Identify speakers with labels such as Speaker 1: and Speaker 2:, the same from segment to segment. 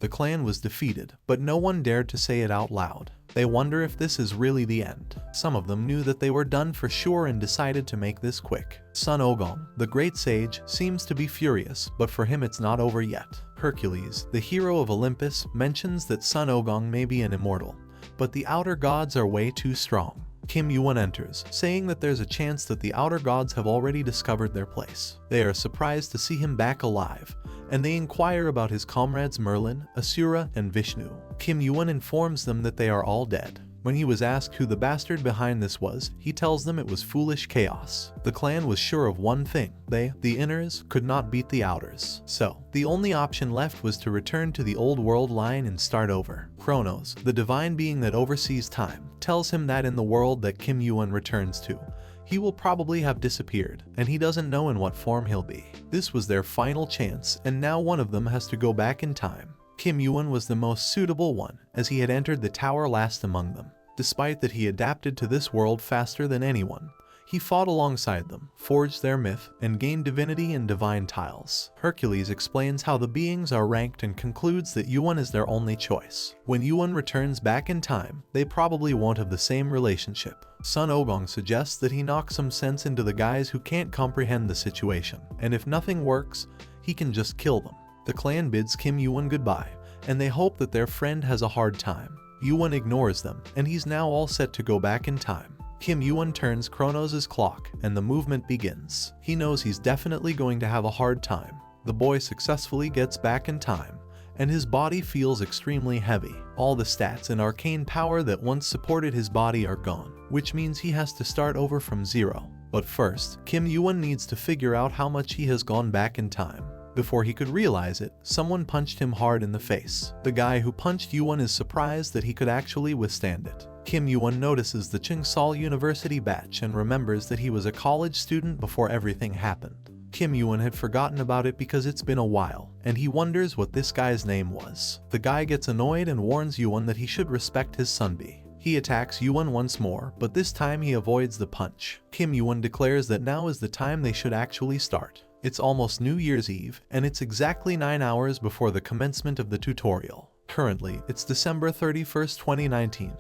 Speaker 1: The clan was defeated, but no one dared to say it out loud. They wonder if this is really the end. Some of them knew that they were done for sure and decided to make this quick. Sun Ogong, the great sage, seems to be furious, but for him it's not over yet. Hercules, the hero of Olympus, mentions that Sun Ogong may be an immortal, but the outer gods are way too strong. Kim Yuan enters, saying that there's a chance that the outer gods have already discovered their place. They are surprised to see him back alive, and they inquire about his comrades Merlin, Asura, and Vishnu. Kim Yuan informs them that they are all dead. When he was asked who the bastard behind this was, he tells them it was foolish chaos. The clan was sure of one thing: they, the inners, could not beat the outers. So, the only option left was to return to the old world line and start over. Kronos, the divine being that oversees time, tells him that in the world that Kim Yuan returns to, he will probably have disappeared, and he doesn't know in what form he'll be. This was their final chance, and now one of them has to go back in time. Kim Yuan was the most suitable one, as he had entered the tower last among them. Despite that he adapted to this world faster than anyone, he fought alongside them, forged their myth, and gained divinity and divine tiles. Hercules explains how the beings are ranked and concludes that Yuan is their only choice. When Yuan returns back in time, they probably won't have the same relationship. Sun Ogong suggests that he knock some sense into the guys who can't comprehend the situation, and if nothing works, he can just kill them. The clan bids Kim Yuan goodbye, and they hope that their friend has a hard time. Yuan ignores them, and he's now all set to go back in time. Kim Yuan turns Kronos' clock, and the movement begins. He knows he's definitely going to have a hard time. The boy successfully gets back in time, and his body feels extremely heavy. All the stats and arcane power that once supported his body are gone, which means he has to start over from zero. But first, Kim Yuan needs to figure out how much he has gone back in time. Before he could realize it, someone punched him hard in the face. The guy who punched Yuan is surprised that he could actually withstand it. Kim Yuan notices the Chingsal University badge and remembers that he was a college student before everything happened. Kim Yuan had forgotten about it because it's been a while, and he wonders what this guy's name was. The guy gets annoyed and warns Yuan that he should respect his sunbi. He attacks Yuan once more, but this time he avoids the punch. Kim Yuan declares that now is the time they should actually start. It's almost New Year's Eve, and it's exactly 9 hours before the commencement of the tutorial. Currently, it's December 31st, 2019,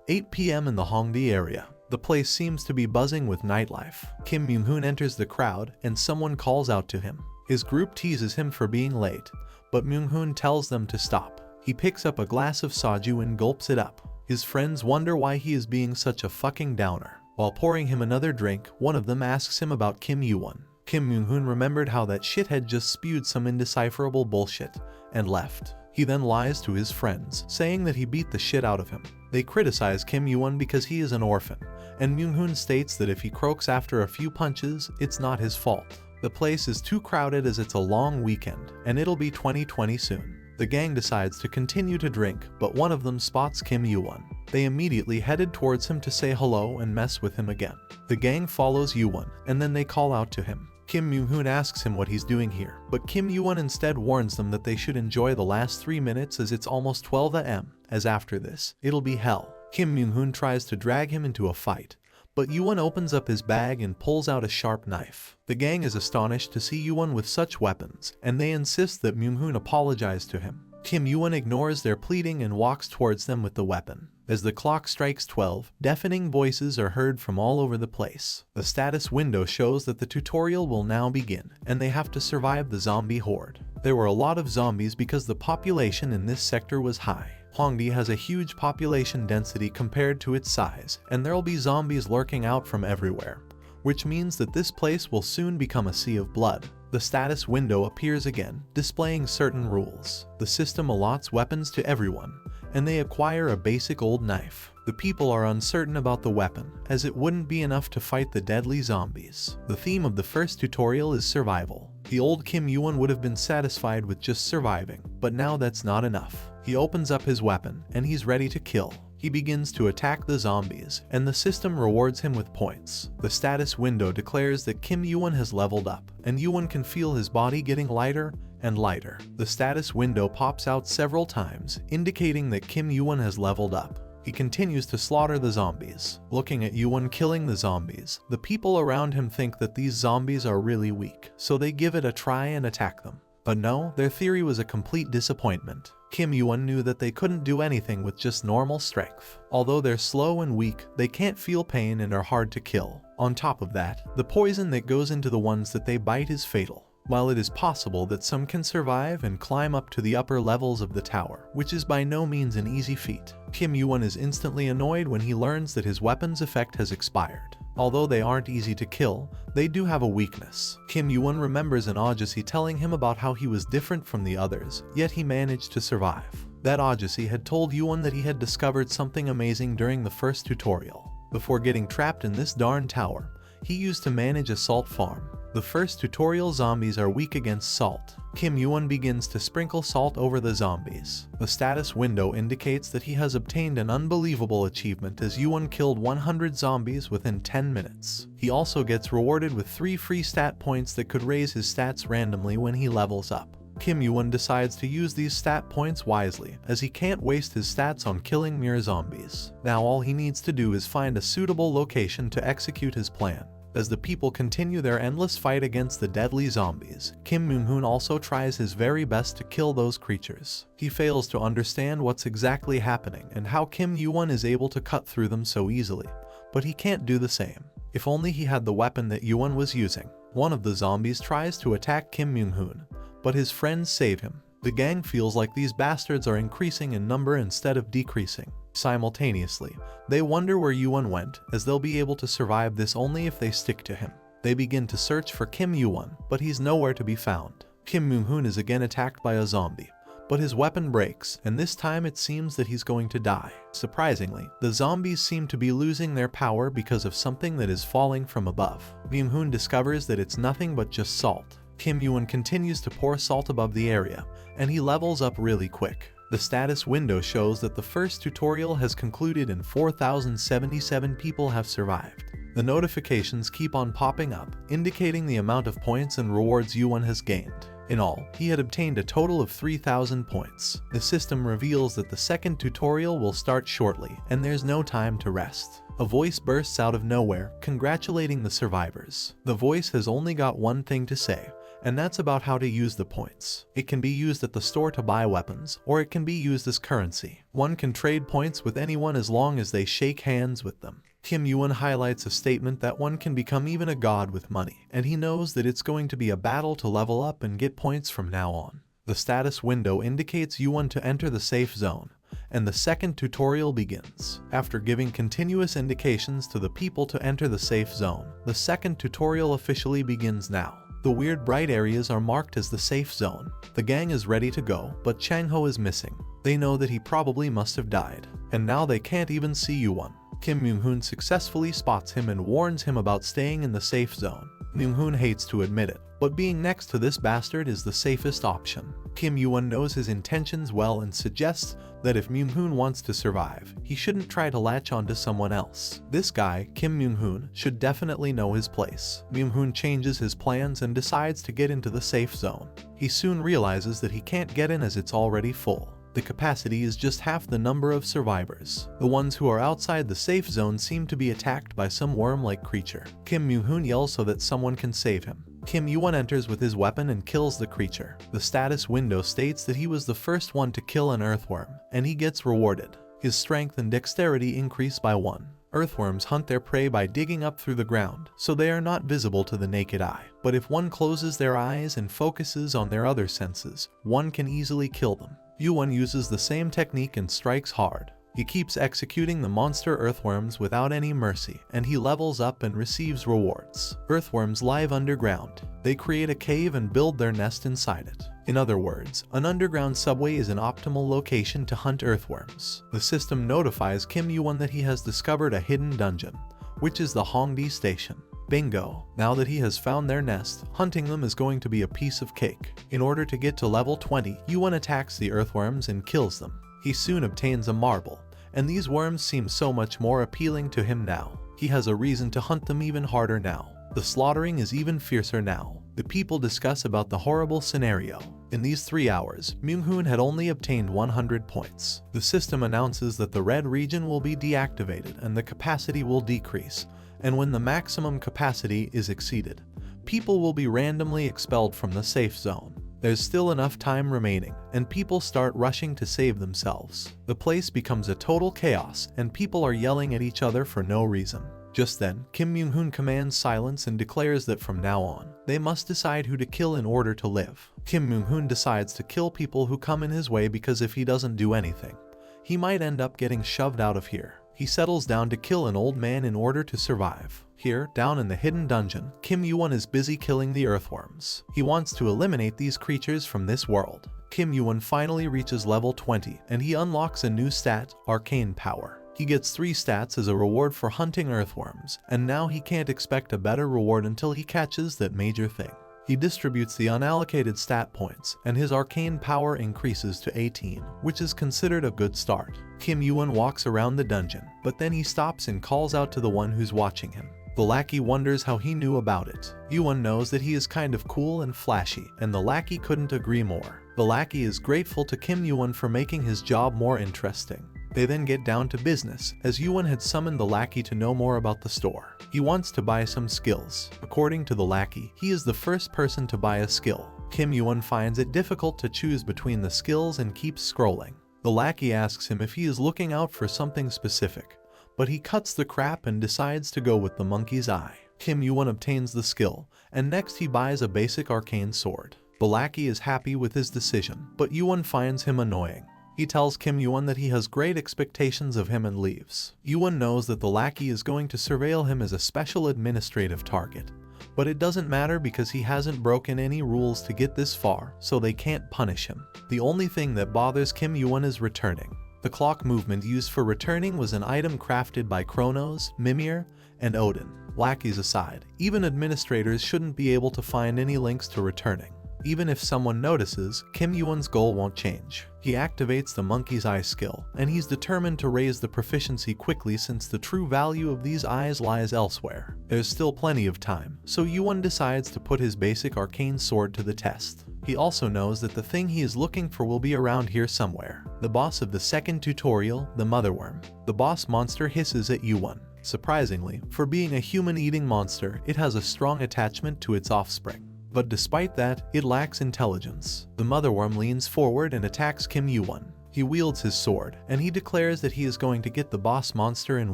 Speaker 1: 8 p.m. in the Hongdae area. The place seems to be buzzing with nightlife. Kim Myung-hoon enters the crowd, and someone calls out to him. His group teases him for being late, but Myung-hoon tells them to stop. He picks up a glass of soju and gulps it up. His friends wonder why he is being such a fucking downer. While pouring him another drink, one of them asks him about Kim Yuan. Kim Myung-hoon remembered how that shithead just spewed some indecipherable bullshit and left. He then lies to his friends, saying that he beat the shit out of him. They criticize Kim Yuan because he is an orphan, and Myung-hoon states that if he croaks after a few punches, it's not his fault. The place is too crowded as it's a long weekend, and it'll be 2020 soon. The gang decides to continue to drink, but one of them spots Kim Yuan. They immediately headed towards him to say hello and mess with him again. The gang follows Yuan, and then they call out to him. Kim Myung-hoon asks him what he's doing here, but Kim Yuan instead warns them that they should enjoy the last 3 minutes as it's almost 12 a.m., as after this, it'll be hell. Kim Myung-hoon tries to drag him into a fight, but Yuan opens up his bag and pulls out a sharp knife. The gang is astonished to see Yuan with such weapons, and they insist that Myung-hoon apologize to him. Kim Yuan ignores their pleading and walks towards them with the weapon. As the clock strikes 12, deafening voices are heard from all over the place. The status window shows that the tutorial will now begin, and they have to survive the zombie horde. There were a lot of zombies because the population in this sector was high. Hongdae has a huge population density compared to its size, and there'll be zombies lurking out from everywhere, which means that this place will soon become a sea of blood. The status window appears again, displaying certain rules. The system allots weapons to everyone, and they acquire a basic old knife. The people are uncertain about the weapon, as it wouldn't be enough to fight the deadly zombies. The theme of the first tutorial is survival. The old Kim Yuan would have been satisfied with just surviving, but now that's not enough. He opens up his weapon, and he's ready to kill. He begins to attack the zombies, and the system rewards him with points. The status window declares that Kim Yuan has leveled up, and Yuan can feel his body getting lighter and lighter. The status window pops out several times, indicating that Kim Yuan has leveled up. He continues to slaughter the zombies. Looking at Yuan killing the zombies, the people around him think that these zombies are really weak, so they give it a try and attack them. But no, their theory was a complete disappointment. Kim Yuan knew that they couldn't do anything with just normal strength. Although they're slow and weak, they can't feel pain and are hard to kill. On top of that, the poison that goes into the ones that they bite is fatal. While it is possible that some can survive and climb up to the upper levels of the tower, which is by no means an easy feat, Kim Yuan is instantly annoyed when he learns that his weapon's effect has expired. Although they aren't easy to kill, they do have a weakness. Kim Yuan remembers an Odyssey telling him about how he was different from the others, yet he managed to survive. That Odyssey had told Yuan that he had discovered something amazing during the first tutorial. Before getting trapped in this darn tower, he used to manage a salt farm. The first tutorial zombies are weak against salt. Kim Yuan begins to sprinkle salt over the zombies. The status window indicates that he has obtained an unbelievable achievement as Yuan killed 100 zombies within 10 minutes. He also gets rewarded with 3 free stat points that could raise his stats randomly when he levels up. Kim Yuan decides to use these stat points wisely, as he can't waste his stats on killing mere zombies. Now all he needs to do is find a suitable location to execute his plan. As the people continue their endless fight against the deadly zombies, Kim Myung-hoon also tries his very best to kill those creatures. He fails to understand what's exactly happening and how Kim Yuan is able to cut through them so easily, but he can't do the same. If only he had the weapon that Yuan was using. One of the zombies tries to attack Kim Myung-hoon, but his friends save him. The gang feels like these bastards are increasing in number instead of decreasing. Simultaneously, they wonder where Yuan went, as they'll be able to survive this only if they stick to him. They begin to search for Kim Yuan, but he's nowhere to be found. Kim Myung-hoon is again attacked by a zombie, but his weapon breaks, and this time it seems that he's going to die. Surprisingly, the zombies seem to be losing their power because of something that is falling from above. Myung-hoon discovers that it's nothing but just salt. Kim Yuan continues to pour salt above the area, and he levels up really quick. The status window shows that the first tutorial has concluded and 4,077 people have survived. The notifications keep on popping up, indicating the amount of points and rewards Yuan has gained. In all, he had obtained a total of 3,000 points. The system reveals that the second tutorial will start shortly, and there's no time to rest. A voice bursts out of nowhere, congratulating the survivors. The voice has only got one thing to say, and that's about how to use the points. It can be used at the store to buy weapons, or it can be used as currency. One can trade points with anyone as long as they shake hands with them. Kim Yuan highlights a statement that one can become even a god with money, and he knows that it's going to be a battle to level up and get points from now on. The status window indicates Yuan to enter the safe zone, and the second tutorial begins. After giving continuous indications to the people to enter the safe zone, the second tutorial officially begins now. The weird bright areas are marked as the safe zone. The gang is ready to go, but Chang-ho is missing. They know that he probably must have died, and now they can't even see Yuan. Kim Myung-hoon successfully spots him and warns him about staying in the safe zone. Myung-hoon hates to admit it, but being next to this bastard is the safest option. Kim Yuan knows his intentions well and suggests that if Myung-hoon wants to survive, he shouldn't try to latch onto someone else. This guy, Kim Myung-hoon, should definitely know his place. Myung-hoon changes his plans and decides to get into the safe zone. He soon realizes that he can't get in as it's already full. The capacity is just half the number of survivors. The ones who are outside the safe zone seem to be attacked by some worm-like creature. Kim Myung-hoon yells so that someone can save him. Kim Yuan enters with his weapon and kills the creature. The status window states that he was the first one to kill an earthworm, and he gets rewarded. His strength and dexterity increase by 1. Earthworms hunt their prey by digging up through the ground, so they are not visible to the naked eye. But if one closes their eyes and focuses on their other senses, one can easily kill them. Yuan uses the same technique and strikes hard. He keeps executing the monster earthworms without any mercy, and he levels up and receives rewards. Earthworms live underground. They create a cave and build their nest inside it. In other words, an underground subway is an optimal location to hunt earthworms. The system notifies Kim Yuan that he has discovered a hidden dungeon, which is the Hongdae station. Bingo! Now that he has found their nest, hunting them is going to be a piece of cake. In order to get to level 20, Yuan attacks the earthworms and kills them. He soon obtains a marble, and these worms seem so much more appealing to him now. He has a reason to hunt them even harder now. The slaughtering is even fiercer now. The people discuss about the horrible scenario. In these 3 hours, Myung-hoon had only obtained 100 points. The system announces that the red region will be deactivated and the capacity will decrease, and when the maximum capacity is exceeded, people will be randomly expelled from the safe zone. There's still enough time remaining, and people start rushing to save themselves. The place becomes a total chaos, and people are yelling at each other for no reason. Just then, Kim Myung-hoon commands silence and declares that from now on, they must decide who to kill in order to live. Kim Myung-hoon decides to kill people who come in his way because if he doesn't do anything, he might end up getting shoved out of here. He settles down to kill an old man in order to survive. Here, down in the hidden dungeon, Kim Yoo-won is busy killing the earthworms. He wants to eliminate these creatures from this world. Kim Yoo-won finally reaches level 20, and he unlocks a new stat, Arcane Power. He gets 3 stats as a reward for hunting earthworms, and now he can't expect a better reward until he catches that major thing. He distributes the unallocated stat points, and his arcane power increases to 18, which is considered a good start. Kim Yoo-won walks around the dungeon, but then he stops and calls out to the one who's watching him. The lackey wonders how he knew about it. Yoo-won knows that he is kind of cool and flashy, and the lackey couldn't agree more. The lackey is grateful to Kim Yoo-won for making his job more interesting. They then get down to business, as Yoo-won had summoned the lackey to know more about the store. He wants to buy some skills. According to the lackey, he is the first person to buy a skill. Kim Yoo-won finds it difficult to choose between the skills and keeps scrolling. The lackey asks him if he is looking out for something specific, but he cuts the crap and decides to go with the monkey's eye. Kim Yoo-won obtains the skill, and next he buys a basic arcane sword. The lackey is happy with his decision, but Yoo-won finds him annoying. He tells Kim Yoo-won that he has great expectations of him and leaves. Yoo-won knows that the lackey is going to surveil him as a special administrative target, but it doesn't matter because he hasn't broken any rules to get this far, so they can't punish him. The only thing that bothers Kim Yoo-won is returning. The clock movement used for returning was an item crafted by Kronos, Mimir, and Odin. Lackeys aside, even administrators shouldn't be able to find any links to returning. Even if someone notices, Kim Yoo-won's goal won't change. He activates the monkey's eye skill, and he's determined to raise the proficiency quickly since the true value of these eyes lies elsewhere. There's still plenty of time, so Yoo-won decides to put his basic arcane sword to the test. He also knows that the thing he is looking for will be around here somewhere. The boss of the second tutorial, the motherworm. The boss monster hisses at Yoo-won. Surprisingly, for being a human-eating monster, it has a strong attachment to its offspring. But despite that, it lacks intelligence. The motherworm leans forward and attacks Kim Yoo-won. He wields his sword, and he declares that he is going to get the boss monster in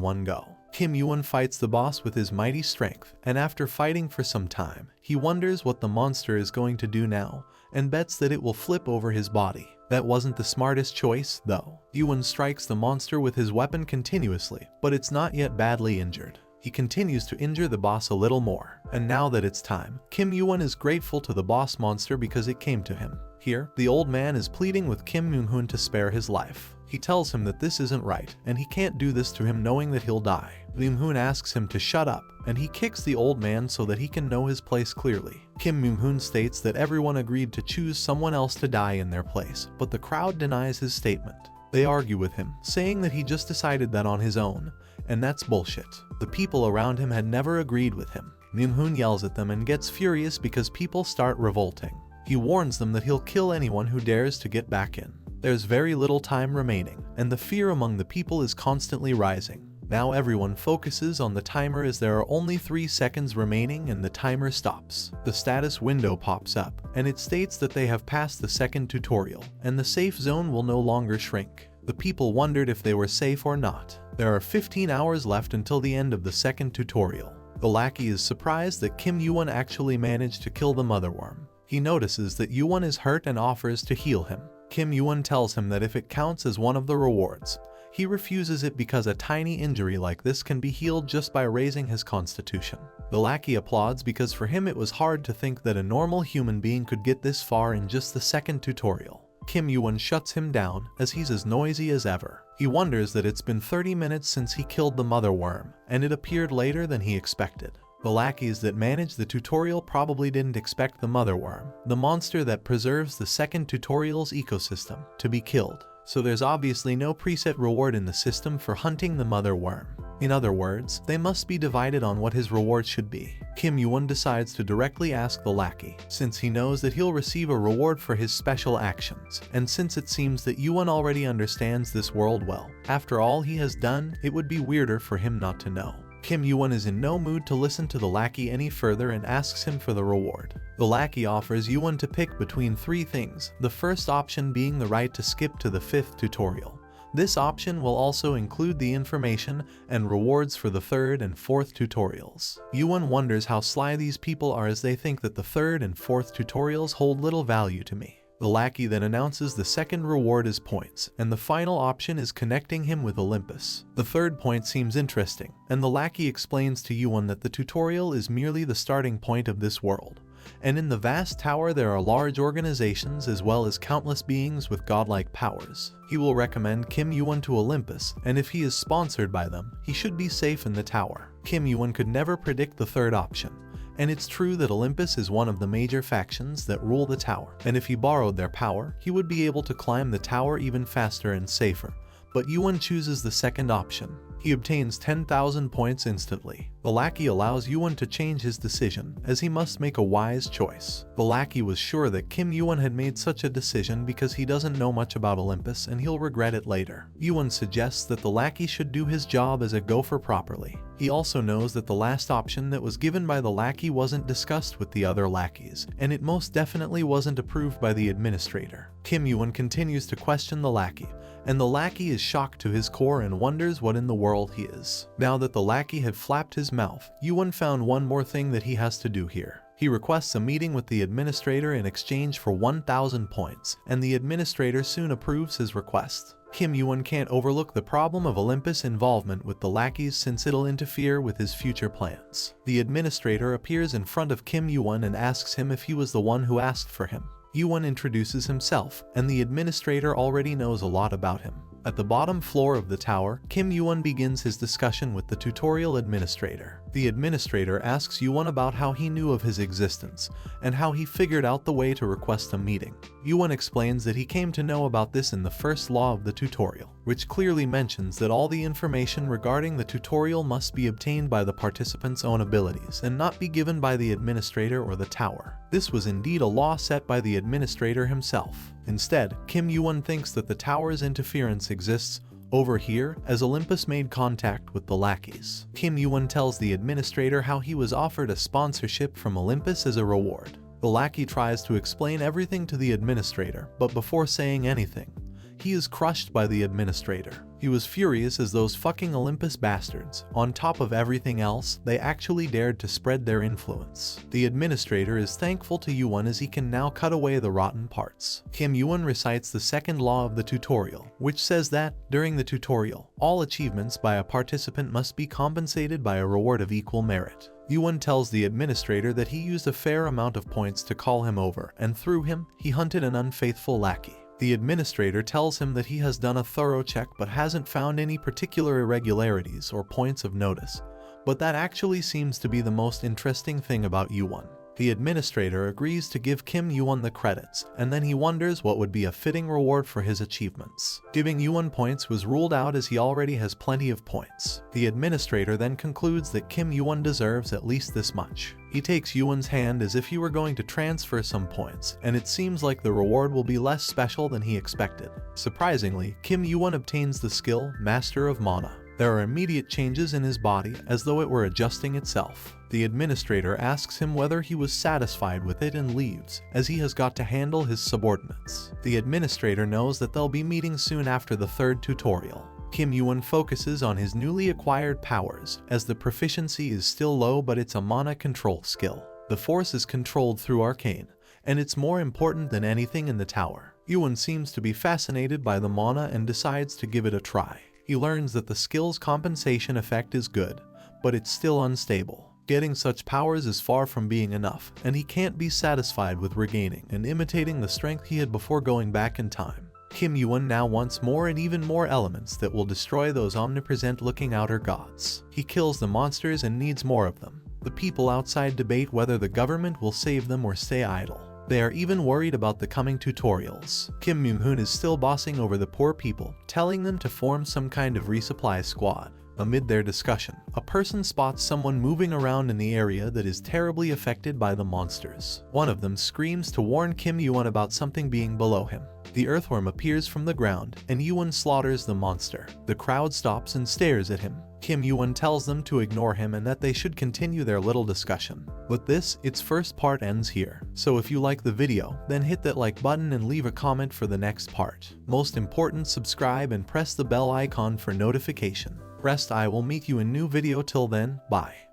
Speaker 1: one go. Kim Yoo-won fights the boss with his mighty strength, and after fighting for some time, he wonders what the monster is going to do now, and bets that it will flip over his body. That wasn't the smartest choice, though. Yoo-won strikes the monster with his weapon continuously, but it's not yet badly injured. He continues to injure the boss a little more, and now that it's time, Kim Yoo-won is grateful to the boss monster because it came to him. Here, the old man is pleading with Kim Myung-hoon to spare his life. He tells him that this isn't right, and he can't do this to him knowing that he'll die. Myung-hoon asks him to shut up, and he kicks the old man so that he can know his place clearly. Kim Myung-hoon states that everyone agreed to choose someone else to die in their place, but the crowd denies his statement. They argue with him, saying that he just decided that on his own, and that's bullshit. The people around him had never agreed with him. Myung-hoon yells at them and gets furious because people start revolting. He warns them that he'll kill anyone who dares to get back in. There's very little time remaining, and the fear among the people is constantly rising. Now everyone focuses on the timer as there are only 3 seconds remaining and the timer stops. The status window pops up, and it states that they have passed the second tutorial, and the safe zone will no longer shrink. The people wondered if they were safe or not. There are 15 hours left until the end of the second tutorial. The lackey is surprised that Kim Yoo-won actually managed to kill the motherworm. He notices that Yoo-won is hurt and offers to heal him. Kim Yoo-won tells him that if it counts as one of the rewards, he refuses it because a tiny injury like this can be healed just by raising his constitution. The lackey applauds because for him it was hard to think that a normal human being could get this far in just the second tutorial. Kim Yoo-won shuts him down as he's as noisy as ever. He wonders that it's been 30 minutes since he killed the mother worm, and it appeared later than he expected. The lackeys that managed the tutorial probably didn't expect the mother worm, the monster that preserves the second tutorial's ecosystem, to be killed. So there's obviously no preset reward in the system for hunting the mother worm. In other words, they must be divided on what his reward should be. Kim Yoo-won decides to directly ask the lackey, since he knows that he'll receive a reward for his special actions, and since it seems that Yoo-won already understands this world well. After all he has done, it would be weirder for him not to know. Kim Yewon is in no mood to listen to the lackey any further and asks him for the reward. The lackey offers Yewon to pick between 3 things, the first option being the right to skip to the 5th tutorial. This option will also include the information and rewards for the 3rd and 4th tutorials. Yewon wonders how sly these people are as they think that the 3rd and 4th tutorials hold little value to me. The lackey then announces the 2nd reward is points, and the final option is connecting him with Olympus. The 3rd point seems interesting, and the lackey explains to Yewon that the tutorial is merely the starting point of this world. And in the vast tower there are large organizations as well as countless beings with godlike powers. He will recommend Kim Yewon to Olympus, and if he is sponsored by them, he should be safe in the tower. Kim Yewon could never predict the 3rd option. And it's true that Olympus is one of the major factions that rule the tower, and if he borrowed their power, he would be able to climb the tower even faster and safer. But Yewon chooses the 2nd option. He obtains 10,000 points instantly. The lackey allows Yewon to change his decision, as he must make a wise choice. The lackey was sure that Kim Yewon had made such a decision because he doesn't know much about Olympus and he'll regret it later. Yewon suggests that the lackey should do his job as a gopher properly. He also knows that the last option that was given by the lackey wasn't discussed with the other lackeys, and it most definitely wasn't approved by the administrator. Kim Yewon continues to question the lackey, and the lackey is shocked to his core and wonders what in the world he is. Now that the lackey had flapped his mouth, Yewon found one more thing that he has to do here. He requests a meeting with the administrator in exchange for 1,000 points, and the administrator soon approves his request. Kim Yewon can't overlook the problem of Olympus' involvement with the lackeys since it'll interfere with his future plans. The administrator appears in front of Kim Yewon and asks him if he was the one who asked for him. Yewon introduces himself, and the administrator already knows a lot about him. At the bottom floor of the tower, Kim Yewon begins his discussion with the tutorial administrator. The administrator asks Yewon about how he knew of his existence, and how he figured out the way to request a meeting. Yewon explains that he came to know about this in the first law of the tutorial, which clearly mentions that all the information regarding the tutorial must be obtained by the participant's own abilities and not be given by the administrator or the tower. This was indeed a law set by the administrator himself. Instead, Kim Yewon thinks that the tower's interference exists over here as Olympus made contact with the lackeys. Kim Yewon tells the administrator how he was offered a sponsorship from Olympus as a reward. The lackey tries to explain everything to the administrator, but before saying anything, he is crushed by the administrator. He was furious as those fucking Olympus bastards, on top of everything else, they actually dared to spread their influence. The administrator is thankful to Yewon as he can now cut away the rotten parts. Kim Yewon recites the 2nd law of the tutorial, which says that, during the tutorial, all achievements by a participant must be compensated by a reward of equal merit. Yewon tells the administrator that he used a fair amount of points to call him over, and through him, he hunted an unfaithful lackey. The administrator tells him that he has done a thorough check but hasn't found any particular irregularities or points of notice, but that actually seems to be the most interesting thing about Yewon. The administrator agrees to give Kim Yewon the credits, and then he wonders what would be a fitting reward for his achievements. Giving Yewon points was ruled out as he already has plenty of points. The administrator then concludes that Kim Yewon deserves at least this much. He takes Yewon's hand as if he were going to transfer some points, and it seems like the reward will be less special than he expected. Surprisingly, Kim Yewon obtains the skill Master of Mana. There are immediate changes in his body as though it were adjusting itself. The administrator asks him whether he was satisfied with it and leaves, as he has got to handle his subordinates. The administrator knows that they'll be meeting soon after the 3rd tutorial. Kim Yewon focuses on his newly acquired powers, as the proficiency is still low but it's a mana control skill. The force is controlled through arcane, and it's more important than anything in the tower. Yewon seems to be fascinated by the mana and decides to give it a try. He learns that the skill's compensation effect is good, but it's still unstable. Getting such powers is far from being enough, and he can't be satisfied with regaining and imitating the strength he had before going back in time. Kim Yewon now wants more and even more elements that will destroy those omnipresent-looking outer gods. He kills the monsters and needs more of them. The people outside debate whether the government will save them or stay idle. They are even worried about the coming tutorials. Kim Myung-hoon is still bossing over the poor people, telling them to form some kind of resupply squad. Amid their discussion, a person spots someone moving around in the area that is terribly affected by the monsters. One of them screams to warn Kim Yuan about something being below him. The earthworm appears from the ground, and Yuan slaughters the monster. The crowd stops and stares at him. Kim Yuan tells them to ignore him and that they should continue their little discussion. With this, its first part ends here. So if you like the video, then hit that like button and leave a comment for the next part. Most important, subscribe and press the bell icon for notification. Rest I will meet you in new video. Till then, bye.